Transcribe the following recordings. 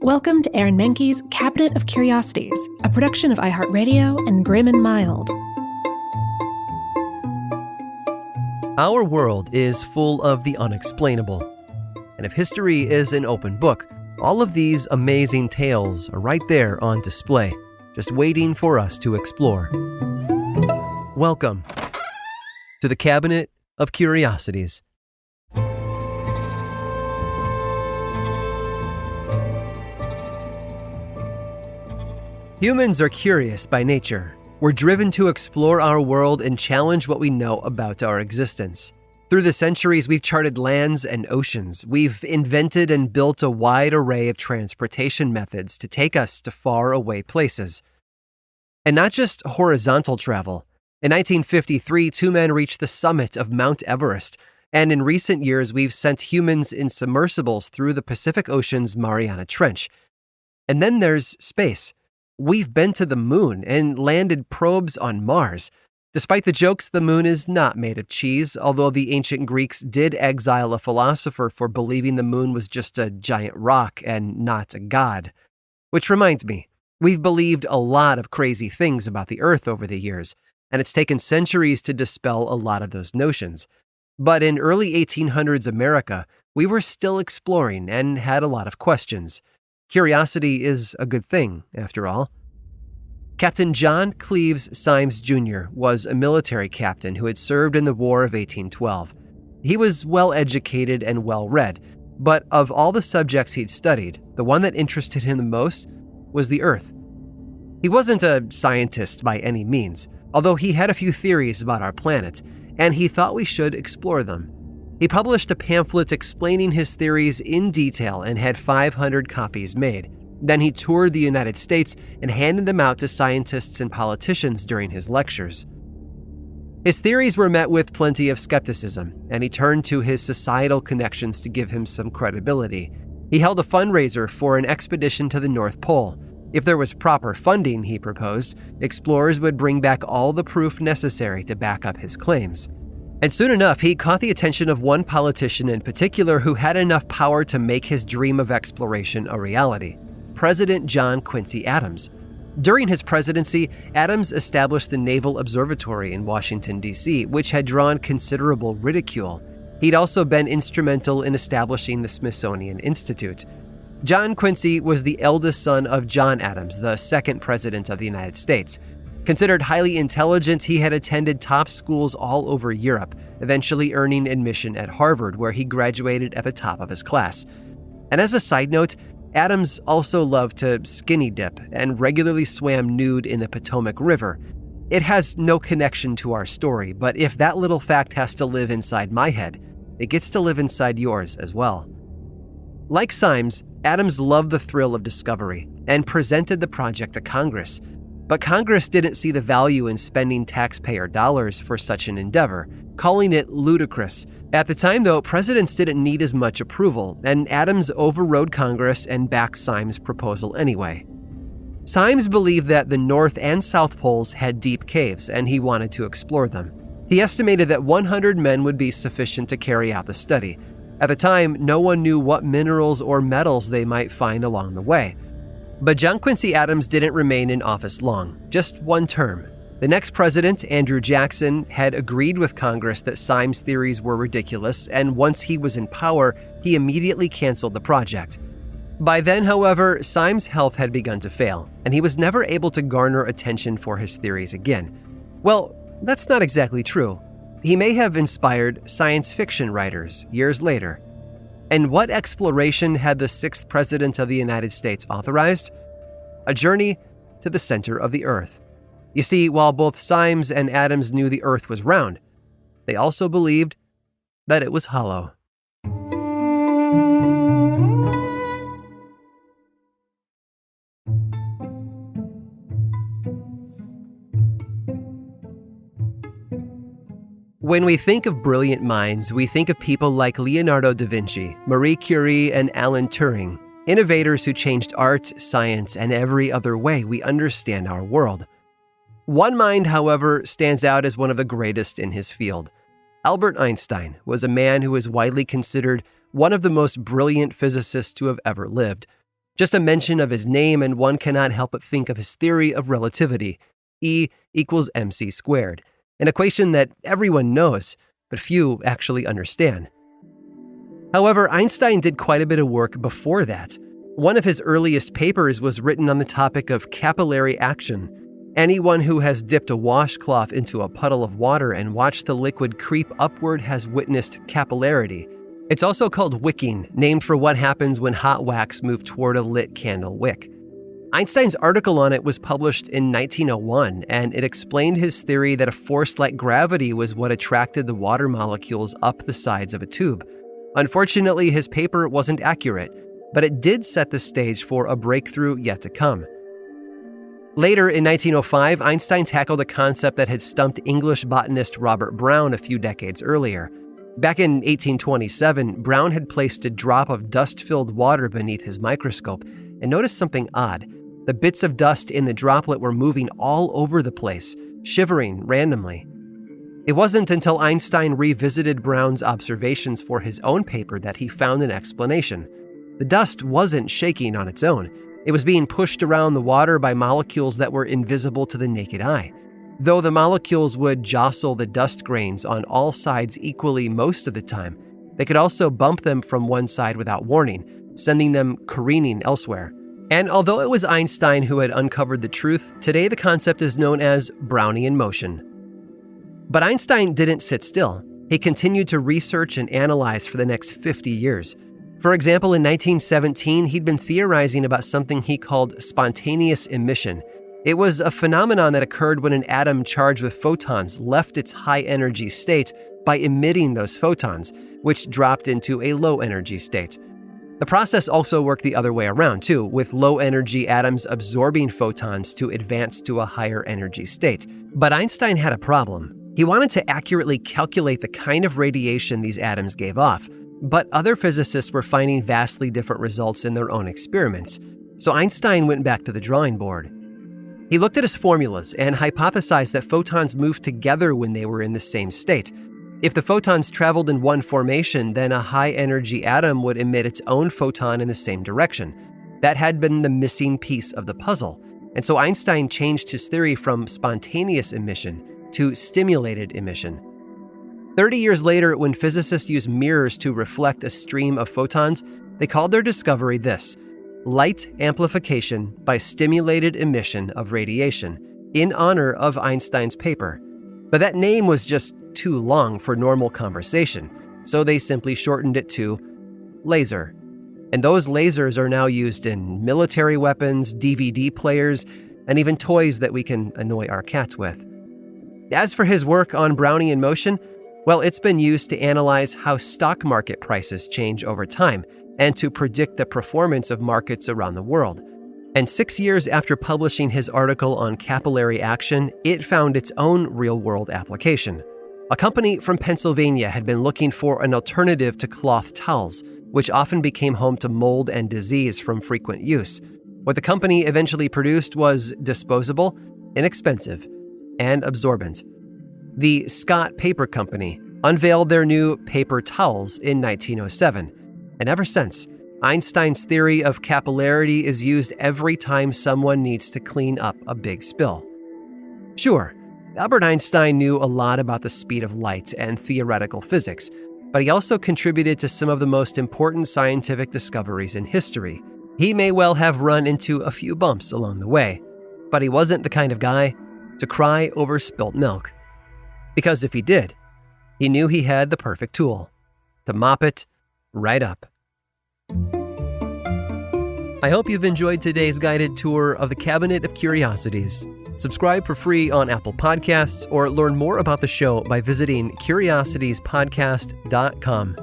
Welcome to Aaron Mahnke's Cabinet of Curiosities, a production of iHeartRadio and Grim and Mild. Our world is full of the unexplainable. And if history is an open book, all of these amazing tales are right there on display, just waiting for us to explore. Welcome to the Cabinet of Curiosities. Humans are curious by nature. We're driven to explore our world and challenge what we know about our existence. Through the centuries, we've charted lands and oceans. We've invented and built a wide array of transportation methods to take us to far away places. And not just horizontal travel. In 1953, 2 men reached the summit of Mount Everest. And in recent years, we've sent humans in submersibles through the Pacific Ocean's Mariana Trench. And then there's space. We've been to the moon and landed probes on Mars. Despite the jokes, the moon is not made of cheese, although the ancient Greeks did exile a philosopher for believing the moon was just a giant rock and not a god. Which reminds me, we've believed a lot of crazy things about the Earth over the years, and it's taken centuries to dispel a lot of those notions. But in early 1800s America, we were still exploring and had a lot of questions. Curiosity is a good thing, after all. Captain John Cleves Symes Jr. was a military captain who had served in the War of 1812. He was well-educated and well-read, but of all the subjects he'd studied, the one that interested him the most was the Earth. He wasn't a scientist by any means, although he had a few theories about our planet, and he thought we should explore them. He published a pamphlet explaining his theories in detail and had 500 copies made. Then he toured the United States and handed them out to scientists and politicians during his lectures. His theories were met with plenty of skepticism, and he turned to his societal connections to give him some credibility. He held a fundraiser for an expedition to the North Pole. If there was proper funding, he proposed, explorers would bring back all the proof necessary to back up his claims. And soon enough, he caught the attention of one politician in particular who had enough power to make his dream of exploration a reality: President John Quincy Adams. During his presidency, Adams established the Naval Observatory in Washington, D.C., which had drawn considerable ridicule. He'd also been instrumental in establishing the Smithsonian Institute. John Quincy was the eldest son of John Adams, the second president of the United States. Considered highly intelligent, he had attended top schools all over Europe, eventually earning admission at Harvard, where he graduated at the top of his class. And as a side note, Adams also loved to skinny dip and regularly swam nude in the Potomac River. It has no connection to our story, but if that little fact has to live inside my head, it gets to live inside yours as well. Like Symes, Adams loved the thrill of discovery and presented the project to Congress. But Congress didn't see the value in spending taxpayer dollars for such an endeavor, calling it ludicrous. At the time, though, presidents didn't need as much approval, and Adams overrode Congress and backed Symes' proposal anyway. Symes believed that the North and South Poles had deep caves, and he wanted to explore them. He estimated that 100 men would be sufficient to carry out the study. At the time, no one knew what minerals or metals they might find along the way. But John Quincy Adams didn't remain in office long, just one term. The next president, Andrew Jackson, had agreed with Congress that Symes' theories were ridiculous, and once he was in power, he immediately canceled the project. By then, however, Symes' health had begun to fail, and he was never able to garner attention for his theories again. Well, that's not exactly true. He may have inspired science fiction writers years later. And what exploration had the 6th President of the United States authorized? A journey to the center of the Earth. You see, while both Symes and Adams knew the Earth was round, they also believed that it was hollow. When we think of brilliant minds, we think of people like Leonardo da Vinci, Marie Curie, and Alan Turing, innovators who changed art, science, and every other way we understand our world. One mind, however, stands out as one of the greatest in his field. Albert Einstein was a man who is widely considered one of the most brilliant physicists to have ever lived. Just a mention of his name and one cannot help but think of his theory of relativity, E equals mc squared, an equation that everyone knows, but few actually understand. However, Einstein did quite a bit of work before that. One of his earliest papers was written on the topic of capillary action. Anyone who has dipped a washcloth into a puddle of water and watched the liquid creep upward has witnessed capillarity. It's also called wicking, named for what happens when hot wax moves toward a lit candle wick. Einstein's article on it was published in 1901, and it explained his theory that a force like gravity was what attracted the water molecules up the sides of a tube. Unfortunately, his paper wasn't accurate, but it did set the stage for a breakthrough yet to come. Later, in 1905, Einstein tackled a concept that had stumped English botanist Robert Brown a few decades earlier. Back in 1827, Brown had placed a drop of dust-filled water beneath his microscope and noticed something odd. The bits of dust in the droplet were moving all over the place, shivering randomly. It wasn't until Einstein revisited Brown's observations for his own paper that he found an explanation. The dust wasn't shaking on its own. It was being pushed around the water by molecules that were invisible to the naked eye. Though the molecules would jostle the dust grains on all sides equally most of the time, they could also bump them from one side without warning, sending them careening elsewhere. And although it was Einstein who had uncovered the truth, today the concept is known as Brownian motion. But Einstein didn't sit still. He continued to research and analyze for the next 50 years. For example, in 1917, he'd been theorizing about something he called spontaneous emission. It was a phenomenon that occurred when an atom charged with photons left its high-energy state by emitting those photons, which dropped into a low-energy state. The process also worked the other way around, too, with low-energy atoms absorbing photons to advance to a higher-energy state. But Einstein had a problem. He wanted to accurately calculate the kind of radiation these atoms gave off, but other physicists were finding vastly different results in their own experiments. So Einstein went back to the drawing board. He looked at his formulas and hypothesized that photons moved together when they were in the same state. If the photons traveled in one formation, then a high-energy atom would emit its own photon in the same direction. That had been the missing piece of the puzzle. And so Einstein changed his theory from spontaneous emission to stimulated emission. 30 years later, when physicists used mirrors to reflect a stream of photons, they called their discovery this: light amplification by stimulated emission of radiation, in honor of Einstein's paper. But that name was just too long for normal conversation, so they simply shortened it to laser. And those lasers are now used in military weapons, DVD players, and even toys that we can annoy our cats with. As for his work on Brownian motion, well, it's been used to analyze how stock market prices change over time and to predict the performance of markets around the world. And 6 years after publishing his article on capillary action, it found its own real-world application. A company from Pennsylvania had been looking for an alternative to cloth towels, which often became home to mold and disease from frequent use. What the company eventually produced was disposable, inexpensive, and absorbent. The Scott Paper Company unveiled their new paper towels in 1907, and ever since, Einstein's theory of capillarity is used every time someone needs to clean up a big spill. Sure, Albert Einstein knew a lot about the speed of light and theoretical physics, but he also contributed to some of the most important scientific discoveries in history. He may well have run into a few bumps along the way, but he wasn't the kind of guy to cry over spilt milk. Because if he did, he knew he had the perfect tool to mop it right up. I hope you've enjoyed today's guided tour of the Cabinet of Curiosities. Subscribe for free on Apple Podcasts or learn more about the show by visiting curiositiespodcast.com.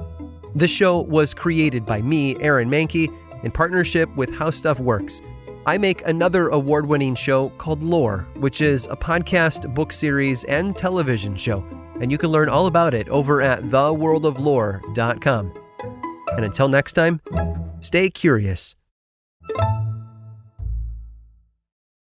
This show was created by me, Aaron Mahnke, in partnership with How Stuff Works. I make another award-winning show called Lore, which is a podcast, book series, and television show, and you can learn all about it over at theworldoflore.com. And until next time, stay curious.